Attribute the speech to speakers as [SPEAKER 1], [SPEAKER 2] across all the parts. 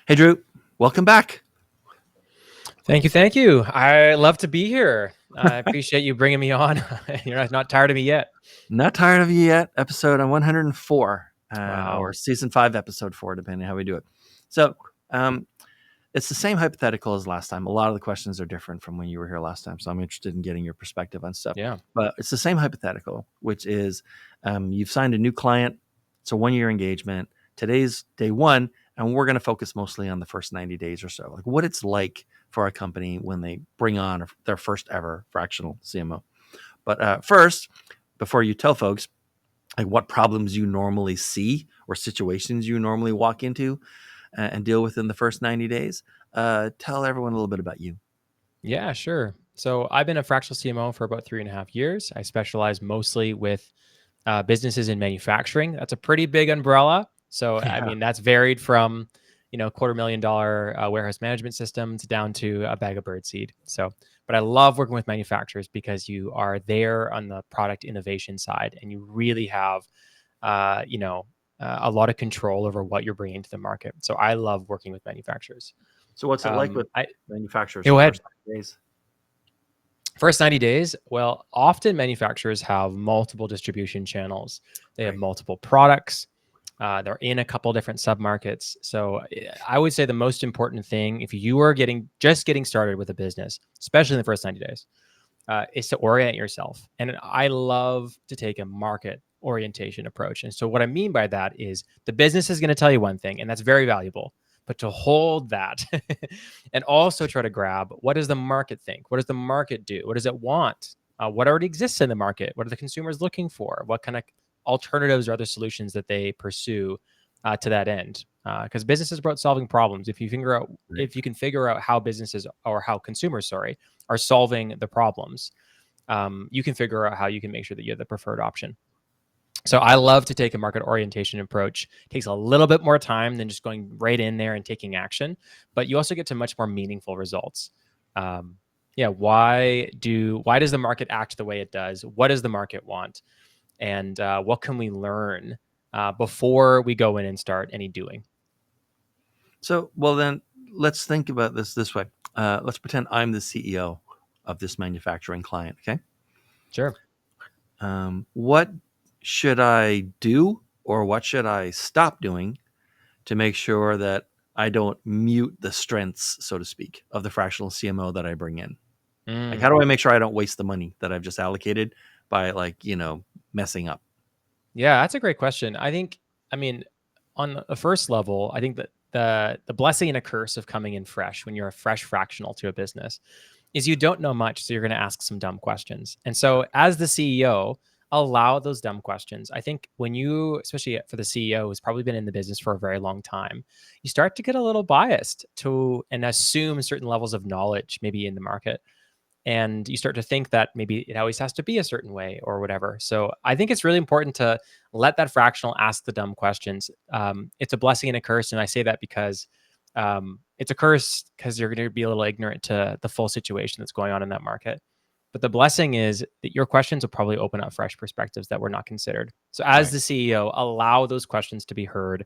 [SPEAKER 1] Hey, Drew, welcome back.
[SPEAKER 2] Thank you. Thank you. I love to be here. I appreciate you bringing me on. You're not tired of me yet.
[SPEAKER 1] Not tired of you yet. Episode 104, or
[SPEAKER 2] Wow.
[SPEAKER 1] season 5, episode 4, depending on how we do it. So, um, it's the same hypothetical as last time. A lot of the questions are different from when you were here last time. So, I'm interested in getting your perspective on stuff.
[SPEAKER 2] Yeah.
[SPEAKER 1] But it's the same hypothetical, which is you've signed a new client. It's a 1 year engagement. Today's day one, and we're going to focus mostly on the first 90 days or so, like what it's like for a company when they bring on their first ever fractional CMO. But first, before you tell folks like what problems you normally see or situations you normally walk into and deal with in the first 90 days, tell everyone a little bit about you.
[SPEAKER 2] Yeah, sure. So I've been a fractional CMO for about 3.5 years. I specialize mostly with businesses in manufacturing. That's a pretty big umbrella. So, I
[SPEAKER 1] Yeah.
[SPEAKER 2] mean, that's varied from, $250,000 warehouse management systems down to a bag of birdseed. So, but I love working with manufacturers because you are there on the product innovation side and you really have, a lot of control over what you're bringing to the market. So I love working with manufacturers.
[SPEAKER 1] So, what's it like with
[SPEAKER 2] I
[SPEAKER 1] manufacturers
[SPEAKER 2] Go
[SPEAKER 1] for the
[SPEAKER 2] ahead.
[SPEAKER 1] first 90 days?
[SPEAKER 2] First 90 days, well, often manufacturers have multiple distribution channels. They have
[SPEAKER 1] Right.
[SPEAKER 2] multiple products. They're in a couple different submarkets. So I would say the most important thing, if you are getting started with a business, especially in the first 90 days, is to orient yourself. And I love to take a market orientation approach. And so what I mean by that is the business is going to tell you one thing, and that's very valuable. But to hold that and also try to grab, what does the market think? What does the market do? What does it want? What already exists in the market? What are the consumers looking for? What kind of alternatives or other solutions that they pursue to that end? Because business is about solving problems.
[SPEAKER 1] Right.
[SPEAKER 2] If you can figure out how businesses or how consumers, sorry, are solving the problems, you can figure out how you can make sure that you're the preferred option. So I love to take a market orientation approach. It takes a little bit more time than just going right in there and taking action, but you also get to much more meaningful results. Yeah, why does the market act the way it does? What does the market want? And what can we learn before we go in and start any doing?
[SPEAKER 1] So, well, then let's think about this way. Let's pretend I'm the CEO of this manufacturing client. Okay.
[SPEAKER 2] Sure.
[SPEAKER 1] What should I do or what should I stop doing to make sure that I don't mute the strengths, so to speak, of the fractional CMO that I bring in? Like, how do
[SPEAKER 2] Mm.
[SPEAKER 1] I make sure I don't waste the money that I've just allocated by messing up?
[SPEAKER 2] Yeah, that's a great question. I mean, on the first level, I think that the blessing and a curse of coming in fresh when you're a fresh fractional to a business is you don't know much, so you're going to ask some dumb questions. And so, as the CEO, allow those dumb questions. I think when you, especially for the CEO who's probably been in the business for a very long time, you start to get a little biased to and assume certain levels of knowledge maybe in the market, and you start to think that maybe it always has to be a certain way or whatever. So I think it's really important to let that fractional ask the dumb questions. It's a blessing and a curse, and I say that because it's a curse because you're going to be a little ignorant to the full situation that's going on in that market. But the blessing is that your questions will probably open up fresh perspectives that were not considered. So as
[SPEAKER 1] Right.
[SPEAKER 2] the CEO, allow those questions to be heard,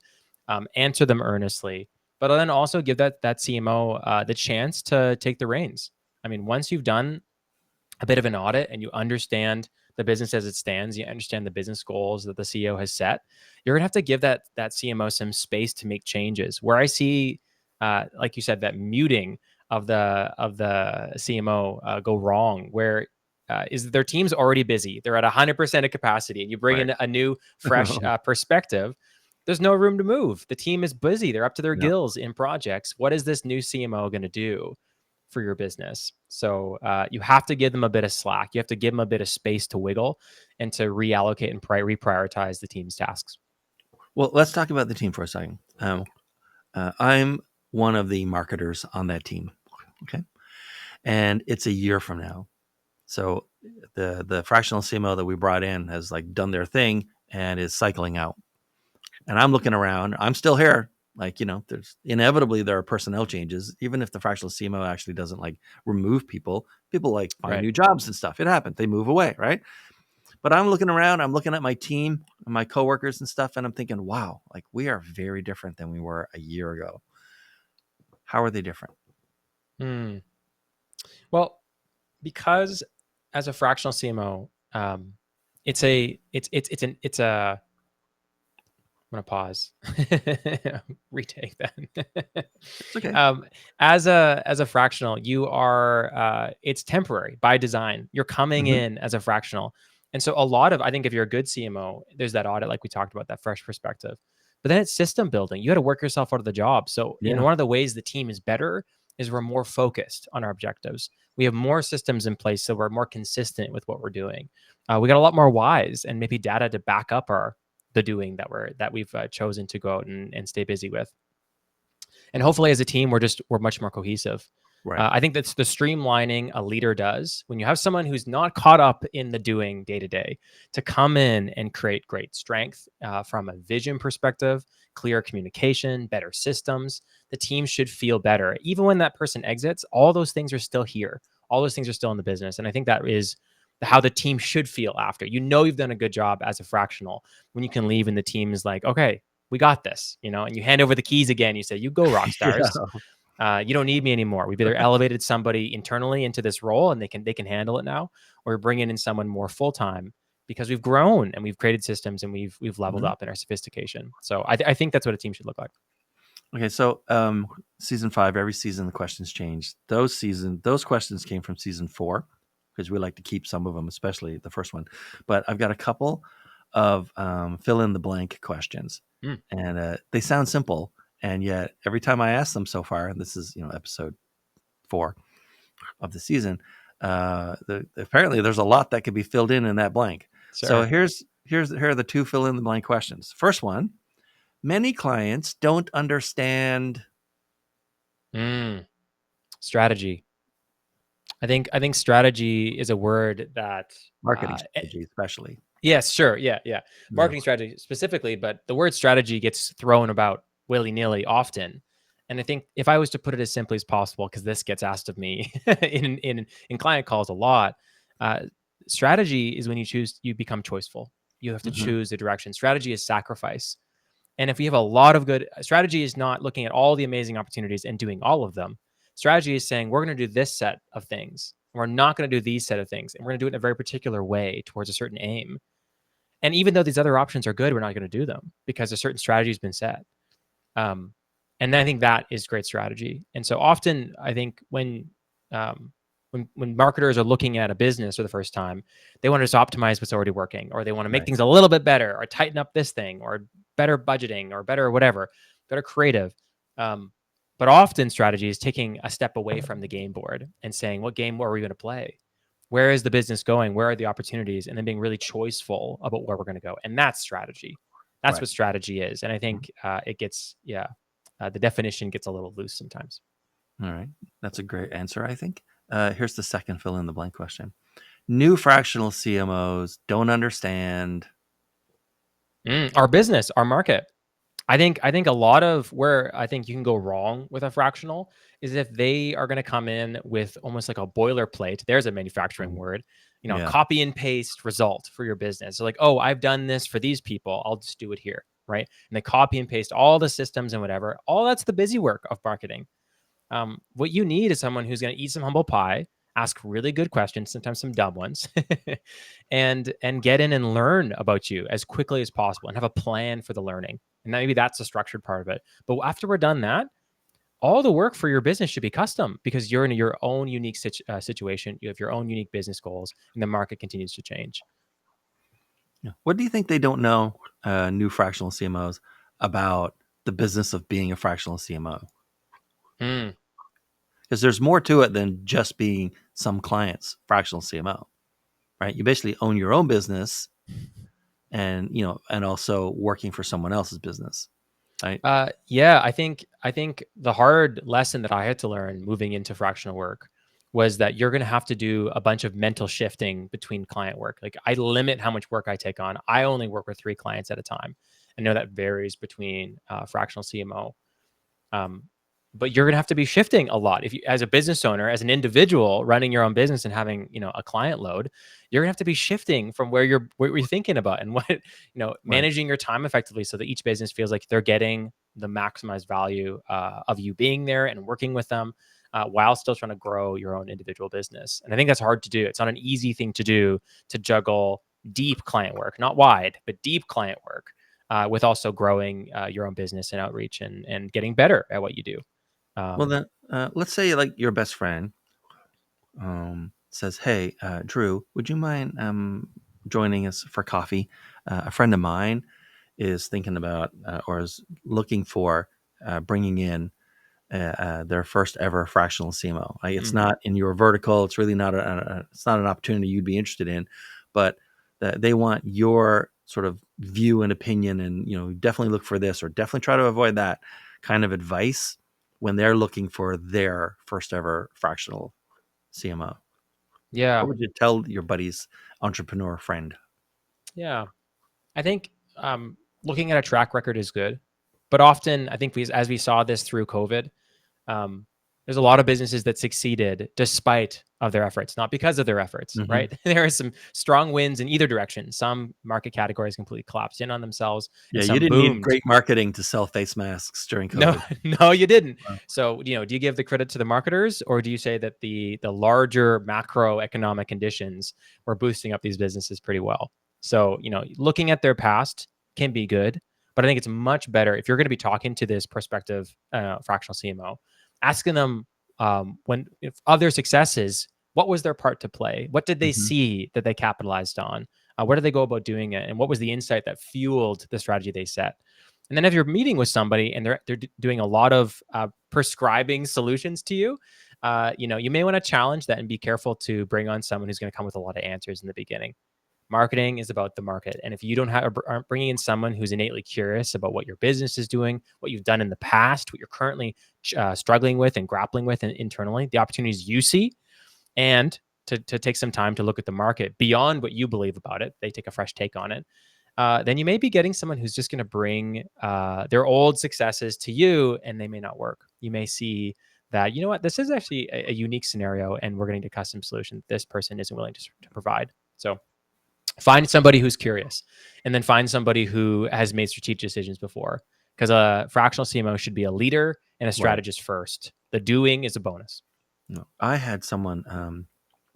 [SPEAKER 2] answer them earnestly, but then also give that CMO the chance to take the reins. I mean, once you've done a bit of an audit and you understand the business as it stands, you understand the business goals that the CEO has set, you're gonna have to give that CMO some space to make changes. Where I see, like you said, that muting of the CMO go wrong, where is their team's already busy, they're at 100% of capacity, and you bring
[SPEAKER 1] Right.
[SPEAKER 2] in a new, fresh perspective. There's no room to move. The team is busy; they're up to their
[SPEAKER 1] Yeah.
[SPEAKER 2] gills in projects. What is this new CMO going to do for your business? So you have to give them a bit of slack. You have to give them a bit of space to wiggle and to reallocate and reprioritize the team's tasks.
[SPEAKER 1] Well, let's talk about the team for a second. I'm one of the marketers on that team. Okay. And it's a year from now. So the fractional CMO that we brought in has like done their thing and is cycling out. And I'm looking around. I'm still here. Like, there's inevitably there are personnel changes. Even if the fractional CMO actually doesn't like remove people, people like find
[SPEAKER 2] Right.
[SPEAKER 1] new jobs and stuff. It happens. They move away, right? But I'm looking around, I'm looking at my team and my coworkers and stuff, and I'm thinking, wow, like we are very different than we were a year ago. How are they different?
[SPEAKER 2] Hmm. Well, because as a fractional CMO, it's a I'm gonna pause. Retake that.
[SPEAKER 1] It's okay.
[SPEAKER 2] um, as a fractional, you are it's temporary by design. You're coming
[SPEAKER 1] Hmm.
[SPEAKER 2] in as a fractional, and so a lot of I think if you're a good CMO, there's that audit like we talked about, that fresh perspective. But then it's system building. You got to work yourself out of the job. So
[SPEAKER 1] Yeah.
[SPEAKER 2] one of the ways the team is better is we're more focused on our objectives. We have more systems in place, so we're more consistent with what we're doing. We got a lot more whys and maybe data to back up our the doing that we've chosen to go out and stay busy with. And hopefully as a team we're much more cohesive.
[SPEAKER 1] Right.
[SPEAKER 2] I think that's the streamlining a leader does when you have someone who's not caught up in the doing day to day to come in and create great strength from a vision perspective, clear communication, better systems. The team should feel better even when that person exits. All those things are still here, all those things are still in the business, and I think that is how the team should feel after. You've done a good job as a fractional when you can leave and the team is like, okay, we got this, and you hand over the keys again. You say, you go, rock
[SPEAKER 1] Yeah.
[SPEAKER 2] stars. You don't need me anymore. We've either elevated somebody internally into this role and they can handle it now, or we're bringing in someone more full time because we've grown and we've created systems and we've leveled
[SPEAKER 1] Hmm.
[SPEAKER 2] up in our sophistication. So I think that's what a team should look like.
[SPEAKER 1] Okay, so season 5, every season the questions change. Those questions came from season 4 because we like to keep some of them, especially the first one. But I've got a couple of fill in the blank questions,
[SPEAKER 2] Mm,
[SPEAKER 1] and they sound simple, and yet every time I ask them so far, and this is episode 4 of the season, apparently there's a lot that could be filled in that blank. So
[SPEAKER 2] sure.
[SPEAKER 1] here are the 2 fill in the blank questions. First one: many clients don't understand.
[SPEAKER 2] Mm, strategy. I think strategy is a word that
[SPEAKER 1] Marketing strategy, especially.
[SPEAKER 2] yes, sure. Yeah, yeah.
[SPEAKER 1] Yeah.
[SPEAKER 2] Marketing strategy specifically, but the word strategy gets thrown about willy-nilly often. And I think if I was to put it as simply as possible, because this gets asked of me in client calls a lot, uh, strategy is when you become choiceful. You have to
[SPEAKER 1] Hmm.
[SPEAKER 2] choose the direction. Strategy is sacrifice. And if we have a lot of good strategy is not looking at all the amazing opportunities and doing all of them. Strategy is saying we're going to do this set of things. We're not going to do these set of things. And we're going to do it in a very particular way towards a certain aim. And even though these other options are good, we're not going to do them because a certain strategy has been set. Um, and I think that is great strategy. And so often, I think um, when marketers are looking at a business for the first time, they want to just optimize what's already working, or they want to make
[SPEAKER 1] Right.
[SPEAKER 2] things a little bit better, or tighten up this thing, or better budgeting, or better whatever, better creative. Um, but often, strategy is taking a step away from the game board and saying, "What game are we going to play? Where is the business going? Where are the opportunities?" And then being really choiceful about where we're going to go. And that's strategy. That's
[SPEAKER 1] Right.
[SPEAKER 2] what strategy is. And I
[SPEAKER 1] Mhm.
[SPEAKER 2] think the definition gets a little loose sometimes.
[SPEAKER 1] All right. That's a great answer, I think. Here's the second fill in the blank question. New fractional CMOs don't understand.
[SPEAKER 2] Our business, our market. I think a lot of where I think you can go wrong with a fractional is if they are going to come in with almost like a boilerplate. There's a manufacturing
[SPEAKER 1] Mhm.
[SPEAKER 2] word,
[SPEAKER 1] Yeah.
[SPEAKER 2] copy and paste result for your business. So like, oh, I've done this for these people. I'll just do it here, right? And they copy and paste all the systems and whatever. All that's the busy work of marketing. What you need is someone who's going to eat some humble pie, ask really good questions, sometimes some dumb ones, and get in and learn about you as quickly as possible and have a plan for the learning. And maybe that's the structured part of it. But after we're done that, all the work for your business should be custom because you're in your own unique situation. You have your own unique business goals, and the market continues to change.
[SPEAKER 1] Yeah. What do you think they don't know, new fractional CMOs, about the business of being a fractional CMO?
[SPEAKER 2] Mm.
[SPEAKER 1] Because there's more to it than just being some client's fractional CMO, right? You basically own your own business, and also working for someone else's business, right?
[SPEAKER 2] Yeah, I think the hard lesson that I had to learn moving into fractional work was that you're going to have to do a bunch of mental shifting between client work. Like I limit how much work I take on. I only work with 3 clients at a time. I know that varies between fractional CMO. Um, but you're going to have to be shifting a lot. If you, as a business owner, as an individual running your own business and having, a client load, you're going to have to be shifting from where you're thinking about and what,
[SPEAKER 1] Right.
[SPEAKER 2] managing your time effectively so that each business feels like they're getting the maximized value of you being there and working with them, while still trying to grow your own individual business. And I think that's hard to do. It's not an easy thing to do, to juggle deep client work, not wide, but deep client work, with also growing your own business and outreach and getting better at what you do.
[SPEAKER 1] Well, then let's say like your best friend says, "Hey, Drew, would you mind joining us for coffee? A friend of mine is thinking about or is looking for bringing in their first ever fractional CMO. Like, it's not in your vertical. It's really not it's not an opportunity you'd be interested in, but they want your sort of view and opinion, and definitely look for this or definitely try to avoid that kind of advice when they're looking for their first ever fractional CMO.
[SPEAKER 2] Yeah.
[SPEAKER 1] What would you tell your buddy's entrepreneur friend?
[SPEAKER 2] Yeah. I think looking at a track record is good, but often I think as we saw this through COVID, um, there's a lot of businesses that succeeded despite of their efforts, not because of their efforts,
[SPEAKER 1] Mm-hmm.
[SPEAKER 2] right? There are some strong wins in either direction. Some market categories completely collapsed in on themselves,
[SPEAKER 1] Yeah,
[SPEAKER 2] and
[SPEAKER 1] you
[SPEAKER 2] some
[SPEAKER 1] didn't need
[SPEAKER 2] boomed.
[SPEAKER 1] great marketing to sell face masks during
[SPEAKER 2] No,
[SPEAKER 1] COVID.
[SPEAKER 2] no, you didn't.
[SPEAKER 1] Wow.
[SPEAKER 2] So, do you give the credit to the marketers, or do you say that the larger macroeconomic conditions were boosting up these businesses pretty well? So, looking at their past can be good, but I think it's much better if you're going to be talking to this prospective fractional CMO, asking them if of their successes, what was their part to play? What did they
[SPEAKER 1] Mm-hmm.
[SPEAKER 2] see that they capitalized on? Where did they go about doing it? And what was the insight that fueled the strategy they set? And then if you're meeting with somebody and they're doing a lot of prescribing solutions to you, you may want to challenge that and be careful to bring on someone who's going to come with a lot of answers in the beginning. Marketing is about the market, and if you aren't bringing in someone who's innately curious about what your business is doing, what you've done in the past, what you're currently struggling with and grappling with internally, the opportunities you see, and to take some time to look at the market beyond what you believe about it, they take a fresh take on it. Then you may be getting someone who's just going to bring their old successes to you, and they may not work. You may see that, this is actually a unique scenario, and we're going to need a custom solution this person isn't willing to provide. So find somebody who's curious, and then find somebody who has made strategic decisions before, because a fractional CMO should be a leader and a
[SPEAKER 1] Right.
[SPEAKER 2] strategist first. The doing is a bonus.
[SPEAKER 1] No, I had someone.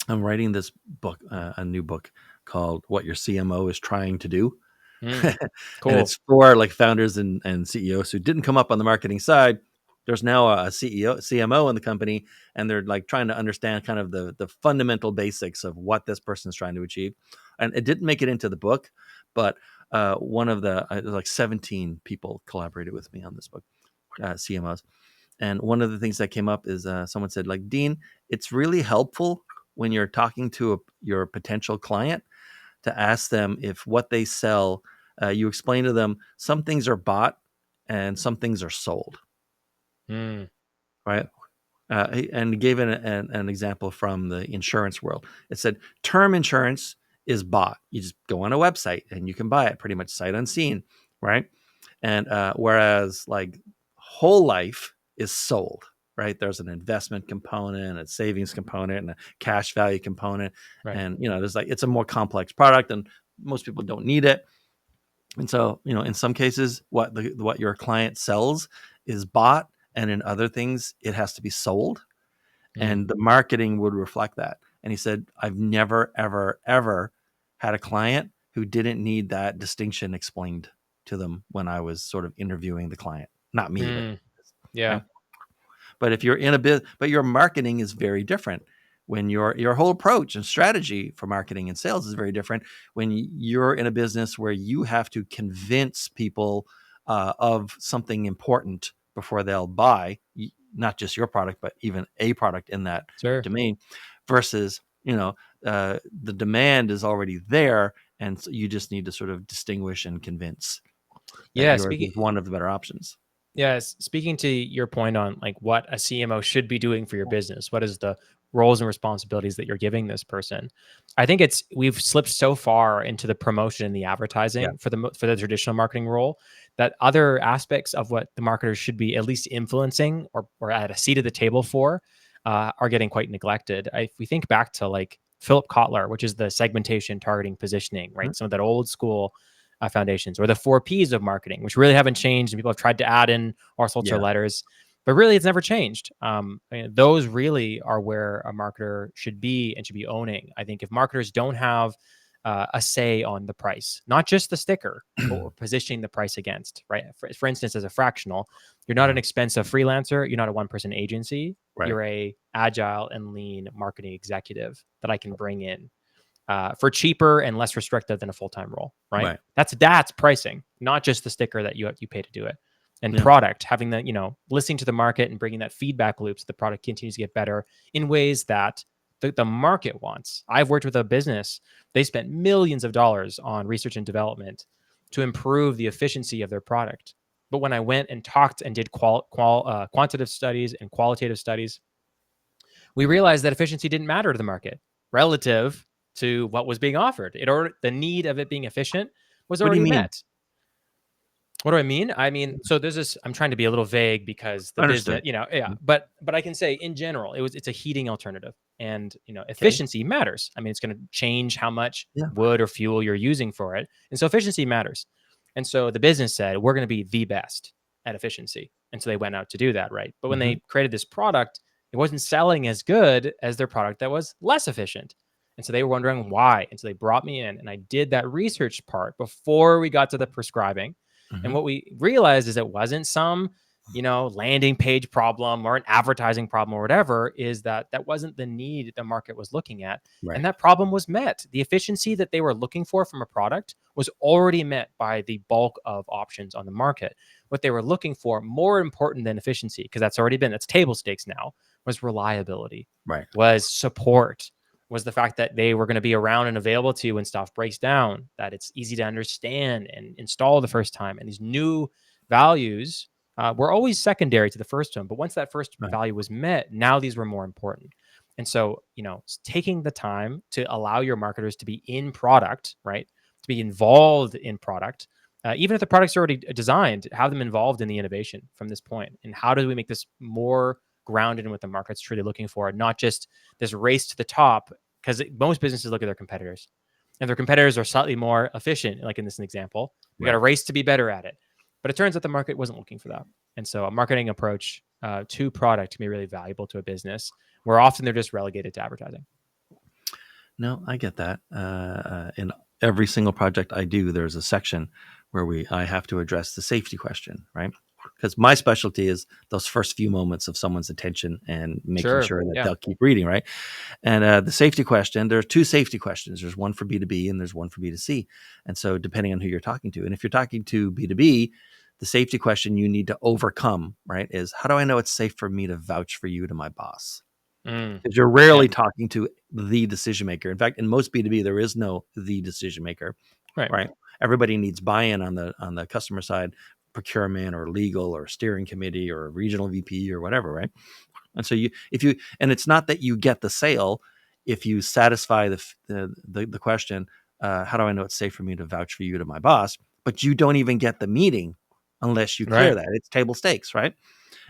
[SPEAKER 1] I'm writing this book, a new book called "What Your CMO Is Trying to Do,"
[SPEAKER 2] Mm,
[SPEAKER 1] and
[SPEAKER 2] cool.
[SPEAKER 1] it's for like founders and CEOs who didn't come up on the marketing side. There's now a CEO, CMO in the company, and they're like trying to understand kind of the fundamental basics of what this person is trying to achieve. And it didn't make it into the book, but one of the like 17 people collaborated with me on this book, CMOs. And one of the things that came up is someone said, like, Dean, it's really helpful when you're talking to your potential client to ask them if what they sell, you explain to them some things are bought and some things are sold,
[SPEAKER 2] Mm,
[SPEAKER 1] right? And gave an example from the insurance world. It said term insurance is bought. You just go on a website and you can buy it pretty much sight unseen, right? And whereas like whole life is sold, right? There's an investment component, a savings component, and a cash value component.
[SPEAKER 2] right.
[SPEAKER 1] And there's like it's a more complex product, and most people don't need it. And so, in some cases, what your client sells is bought, and in other things, it has to be sold,
[SPEAKER 2] Mm,
[SPEAKER 1] and the marketing would reflect that. And he said, I've never, ever, ever had a client who didn't need that distinction explained to them when I was sort of interviewing the client. Not me, but
[SPEAKER 2] mm, yeah.
[SPEAKER 1] right. But if you're in a bit, but your marketing is very different when your whole approach and strategy for marketing and sales is very different when you're in a business where you have to convince people of something important before they'll buy, not just your product, but even a product in that
[SPEAKER 2] Sure.
[SPEAKER 1] domain, versus the demand is already there, and so you just need to sort of distinguish and convince that
[SPEAKER 2] Yeah.
[SPEAKER 1] yours is one of the better options.
[SPEAKER 2] Yes, speaking to your point on like what a CMO should be doing for your business, what is the roles and responsibilities that you're giving this person? I think we've slipped so far into the promotion and the
[SPEAKER 1] Yeah.
[SPEAKER 2] advertising for the traditional marketing role that other aspects of what the marketers should be at least influencing or at a seat at the table for are getting quite neglected. If we think back to like Philip Kotler, which is the segmentation, targeting, positioning, right? Some of that old school foundations, or the 4 Ps of marketing, which really haven't changed. And people have tried to add in all sorts of
[SPEAKER 1] Yeah.
[SPEAKER 2] letters, but really it's never changed. Those really are where a marketer should be and should be owning. I think if marketers don't have a say on the price, not just the sticker, but we're positioning the price against, right? For instance, as a fractional, you're not an expensive freelancer. You're not a one-person agency.
[SPEAKER 1] Right.
[SPEAKER 2] You're a agile and lean marketing executive that I can bring in for cheaper and less restrictive than a full-time role, right?
[SPEAKER 1] Right.
[SPEAKER 2] That's pricing, not just the sticker that you pay to do it. And product, having the, listening to the market and bringing that feedback loop so the product continues to get better in ways that the market wants. I've worked with a business, they spent millions of dollars on research and development to improve the efficiency of their product. But when I went and talked and did quantitative studies and qualitative studies, we realized that efficiency didn't matter to the market relative to what was being offered. The need of it being efficient was
[SPEAKER 1] What do you
[SPEAKER 2] already
[SPEAKER 1] mean?
[SPEAKER 2] met. What do I mean? I mean, so there's this, I'm trying to be a little vague because the business,
[SPEAKER 1] Understood.
[SPEAKER 2] but I can say in general, it's a heating alternative, and,
[SPEAKER 1] Okay.
[SPEAKER 2] efficiency matters. I mean, it's going to change how much
[SPEAKER 1] Yeah.
[SPEAKER 2] wood or fuel you're using for it. And so efficiency matters. And so the business said, we're going to be the best at efficiency. And so they went out to do that. Right. But when they created this product, it wasn't selling as good as their product that was less efficient. And so they were wondering why. And so they brought me in and I did that research part before we got to the prescribing. And what we realized is it wasn't some, landing page problem or an advertising problem or whatever, is that wasn't the need the market was looking at.
[SPEAKER 1] Right.
[SPEAKER 2] And that problem was met. The efficiency that they were looking for from a product was already met by the bulk of options on the market. What they were looking for, more important than efficiency, because that's table stakes now, was reliability,
[SPEAKER 1] Right.
[SPEAKER 2] was support, was the fact that they were going to be around and available to you when stuff breaks down, that it's easy to understand and install the first time. And these new values were always secondary to the first one. But once that first value was met, now these were more important. And so, taking the time to allow your marketers to be in product, right? To be involved in product, even if the product's already designed, have them involved in the innovation from this point. And how do we make this more grounded in what the market's truly looking for, not just this race to the top? Because most businesses look at their competitors, and their competitors are slightly more efficient. Like in this example, we got a race to be better at it. But it turns out the market wasn't looking for that. And so a marketing approach to product can be really valuable to a business, where often they're just relegated to advertising.
[SPEAKER 1] No, I get that. In every single project I do, there's a section where I have to address the safety question, right? Because my specialty is those first few moments of someone's attention and making sure that they'll keep reading, right? And the safety question, there are two safety questions. There's one for B2B and there's one for B2C. And so depending on who you're talking to, and if you're talking to B2B, the safety question you need to overcome, right, is how do I know it's safe for me to vouch for you to my boss? Because you're rarely talking to the decision maker. In fact, in most B2B, there is no the decision maker, right? Everybody needs buy-in on the customer side, procurement or legal or steering committee or regional VP or whatever, right? And so and it's not that you get the sale if you satisfy the question, how do I know it's safe for me to vouch for you to my boss? But you don't even get the meeting unless you clear that. It's table stakes, right?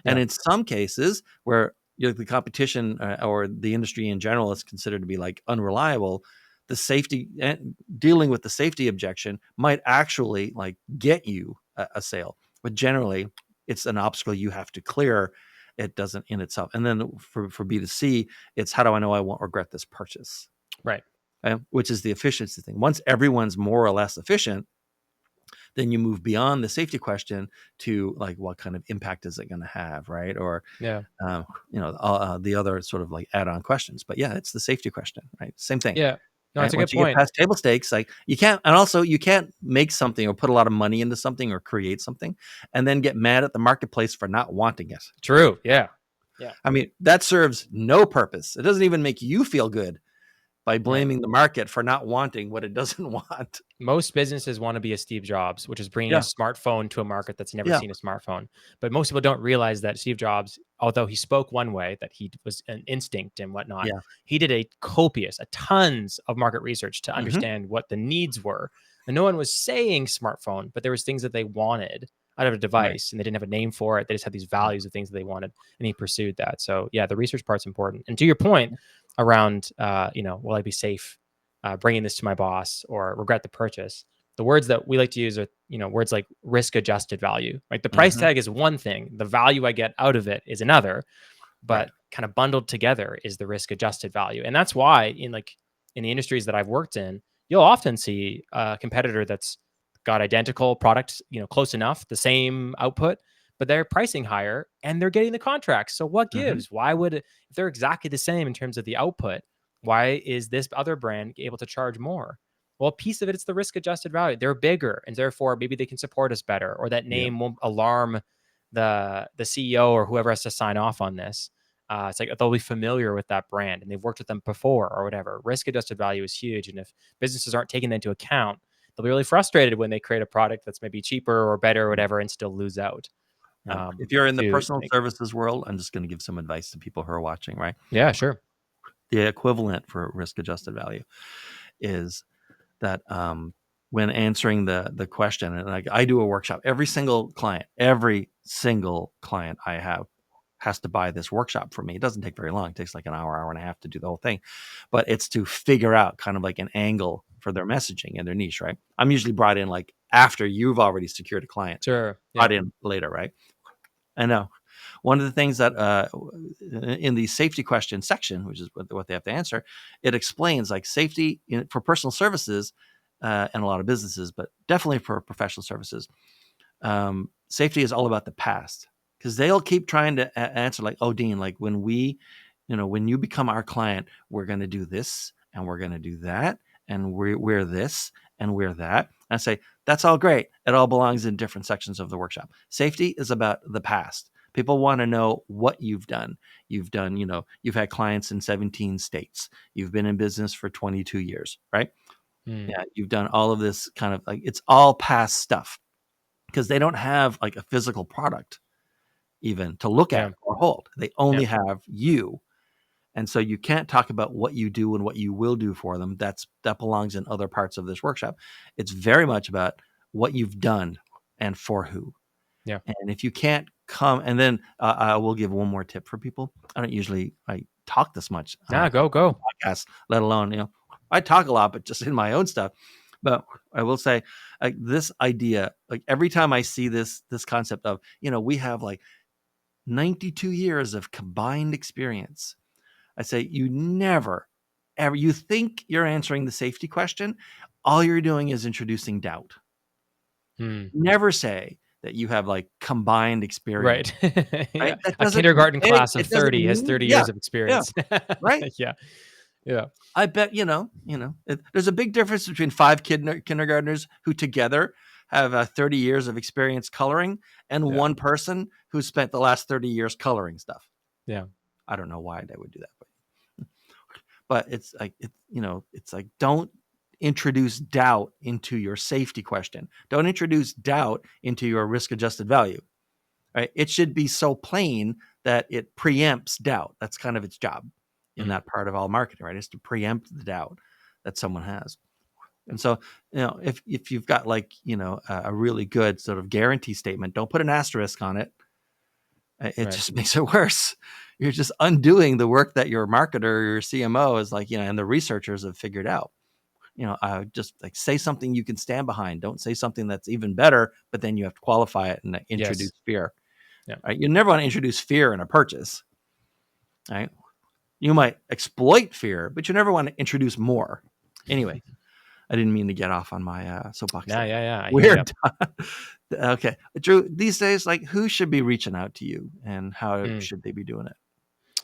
[SPEAKER 1] And in some cases where the competition or the industry in general is considered to be like unreliable, the safety, dealing with the safety objection might actually like get you a sale. But generally, it's an obstacle you have to clear. It doesn't in itself. And then for B2C, it's how do I know I won't regret this purchase?
[SPEAKER 2] Right.
[SPEAKER 1] Which is the efficiency thing. Once everyone's more or less efficient, then you move beyond the safety question to like, what kind of impact is it going to have, right? Or, the other sort of like add-on questions. But yeah, it's the safety question, right? Same thing.
[SPEAKER 2] Yeah. No,
[SPEAKER 1] Right?
[SPEAKER 2] it's a
[SPEAKER 1] Once
[SPEAKER 2] good
[SPEAKER 1] you
[SPEAKER 2] point.
[SPEAKER 1] get past table stakes, like you can't make something or put a lot of money into something or create something and then get mad at the marketplace for not wanting it.
[SPEAKER 2] True. Yeah. Yeah.
[SPEAKER 1] I mean, that serves no purpose. It doesn't even make you feel good by blaming the market for not wanting what it doesn't want.
[SPEAKER 2] Most businesses want to be a Steve Jobs, which is bringing a smartphone to a market that's never seen a smartphone. But most people don't realize that Steve Jobs, although he spoke one way, that he was an instinct and whatnot, he did a tons of market research to understand what the needs were. And no one was saying smartphone, but there was things that they wanted out of a device, and they didn't have a name for it. They just had these values of things that they wanted, and he pursued that. So yeah, the research part's important. And to your point around, will I be safe bringing this to my boss or regret the purchase? the words that we like to use are, words like risk adjusted value. Like the price
[SPEAKER 1] Mm-hmm.
[SPEAKER 2] tag is one thing, the value I get out of it is another,
[SPEAKER 1] Right.
[SPEAKER 2] but kind of bundled together is the risk adjusted value. And that's why in the industries that I've worked in, you'll often see a competitor that's got identical products, close enough, the same output, but they're pricing higher and they're getting the contracts. So what
[SPEAKER 1] Mm-hmm.
[SPEAKER 2] gives? Why would, if they're exactly the same in terms of the output, why is this other brand able to charge more? Well, a piece of it is the risk adjusted value. They're bigger and therefore maybe they can support us better, or that
[SPEAKER 1] Yeah.
[SPEAKER 2] name won't alarm the CEO or whoever has to sign off on this. It's like they'll be familiar with that brand and they've worked with them before or whatever. Risk adjusted value is huge. And if businesses aren't taking that into account, they'll be really frustrated when they create a product that's maybe cheaper or better or whatever and still lose out.
[SPEAKER 1] Yeah. If you're in the
[SPEAKER 2] To
[SPEAKER 1] personal services world, I'm just going to give some advice to people who are watching, right?
[SPEAKER 2] Yeah, sure.
[SPEAKER 1] The equivalent for risk adjusted value is that when answering the question, and I do a workshop, every single client I have has to buy this workshop from me. It doesn't take very long. It takes like an hour and a half to do the whole thing, but it's to figure out kind of like an angle for their messaging and their niche, right? I'm usually brought in like after you've already secured a client,
[SPEAKER 2] Sure. Yeah.
[SPEAKER 1] brought in later, right? I know. One of the things that in the safety question section, which is what they have to answer, it explains like safety for personal services and a lot of businesses, but definitely for professional services. Safety is all about the past because they'll keep trying to answer like, oh, Dean, like when you become our client, we're going to do this and we're going to do that and we're this and we're that. And I say, that's all great. It all belongs in different sections of the workshop. Safety is about the past. People want to know what you've done. You've done, you've had clients in 17 states. You've been in business for 22 years, right?
[SPEAKER 2] Mm.
[SPEAKER 1] Yeah, you've done all of this kind of like it's all past stuff because they don't have like a physical product even to look
[SPEAKER 2] Yeah.
[SPEAKER 1] at or hold. They
[SPEAKER 2] Yeah.
[SPEAKER 1] only have you. And so you can't talk about what you do and what you will do for them. That belongs in other parts of this workshop. It's very much about what you've done and for who.
[SPEAKER 2] Yeah.
[SPEAKER 1] And if you can't come, and then I will give one more tip for people. I don't usually I talk this much
[SPEAKER 2] Nah,
[SPEAKER 1] on
[SPEAKER 2] go.
[SPEAKER 1] podcasts, let alone I talk a lot, but just in my own stuff. But I will say, like this idea, like every time I see this concept of we have like 92 years of combined experience. I say you never ever you think you're answering the safety question, all you're doing is introducing doubt.
[SPEAKER 2] Mm.
[SPEAKER 1] Never say that you have like combined experience.
[SPEAKER 2] Right. Yeah.
[SPEAKER 1] Right? That
[SPEAKER 2] A
[SPEAKER 1] doesn't
[SPEAKER 2] kindergarten
[SPEAKER 1] A,
[SPEAKER 2] class of
[SPEAKER 1] it doesn't
[SPEAKER 2] 30 has
[SPEAKER 1] mean
[SPEAKER 2] 30
[SPEAKER 1] yeah,
[SPEAKER 2] years of
[SPEAKER 1] yeah,
[SPEAKER 2] experience.
[SPEAKER 1] right?
[SPEAKER 2] Yeah. Yeah.
[SPEAKER 1] I bet there's a big difference between five kindergartners who together have 30 years of experience coloring and
[SPEAKER 2] Yeah.
[SPEAKER 1] one person who spent the last 30 years coloring stuff.
[SPEAKER 2] Yeah.
[SPEAKER 1] I don't know why they would do that, but it's like it's like don't introduce doubt into your safety question. Don't introduce doubt into your risk adjusted value. Right? It should be so plain that it preempts doubt. That's kind of its job in
[SPEAKER 2] Mm.
[SPEAKER 1] that part of all marketing, right? Is to preempt the doubt that someone has. And so, if you've got like, a really good sort of guarantee statement, don't put an asterisk on it. It
[SPEAKER 2] Right.
[SPEAKER 1] just makes it worse. You're just undoing the work that your marketer or your CMO is like, and the researchers have figured out. Just like say something you can stand behind. Don't say something that's even better, but then you have to qualify it and introduce
[SPEAKER 2] Yes.
[SPEAKER 1] fear.
[SPEAKER 2] Yeah.
[SPEAKER 1] Right? You never want to introduce fear in a purchase. Right? You might exploit fear, but you never want to introduce more. Anyway, I didn't mean to get off on my soapbox
[SPEAKER 2] Yeah.
[SPEAKER 1] there.
[SPEAKER 2] Yeah. Yeah. I hear you.
[SPEAKER 1] Weird. Okay, Drew. These days, like, who should be reaching out to you, and how
[SPEAKER 2] Mm.
[SPEAKER 1] should they be doing it?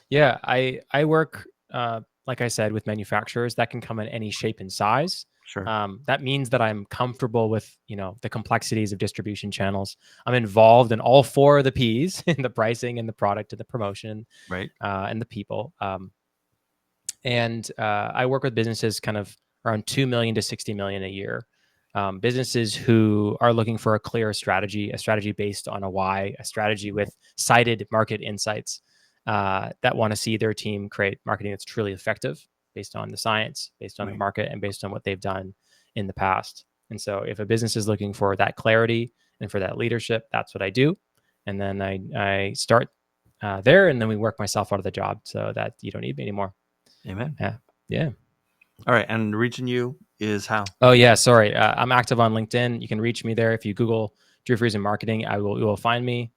[SPEAKER 2] Yeah. I work, like I said, with manufacturers that can come in any shape and size.
[SPEAKER 1] Sure.
[SPEAKER 2] That means that I'm comfortable with, the complexities of distribution channels. I'm involved in all four of the P's in the pricing and the product and the promotion,
[SPEAKER 1] Right.
[SPEAKER 2] and the people. And I work with businesses kind of around 2 million to 60 million a year. Businesses who are looking for a strategy based on a why, a strategy with cited market insights, that want to see their team create marketing that's truly effective based on the science, based on the
[SPEAKER 1] Right.
[SPEAKER 2] market, and based on what they've done in the past. And so if a business is looking for that clarity and for that leadership, that's what I do. And then I start there, and then we work myself out of the job so that you don't need me anymore.
[SPEAKER 1] Amen.
[SPEAKER 2] Yeah. Yeah.
[SPEAKER 1] All right, and reaching you is how?
[SPEAKER 2] Oh yeah, sorry. I'm active on LinkedIn. You can reach me there if you Google Drew Friesen marketing. You will find me.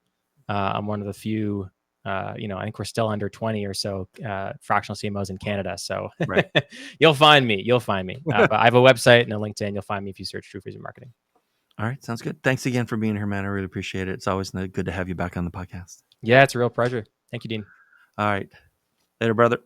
[SPEAKER 2] I'm one of the few. I think we're still under 20 or so fractional CMOs in Canada. So
[SPEAKER 1] Right.
[SPEAKER 2] you'll find me. But I have a website and a LinkedIn. You'll find me if you search Drew Friesen marketing.
[SPEAKER 1] All right. Sounds good. Thanks again for being here, man. I really appreciate it. It's always good to have you back on the podcast.
[SPEAKER 2] Yeah, it's a real pleasure. Thank you, Dean.
[SPEAKER 1] All right. Later, brother.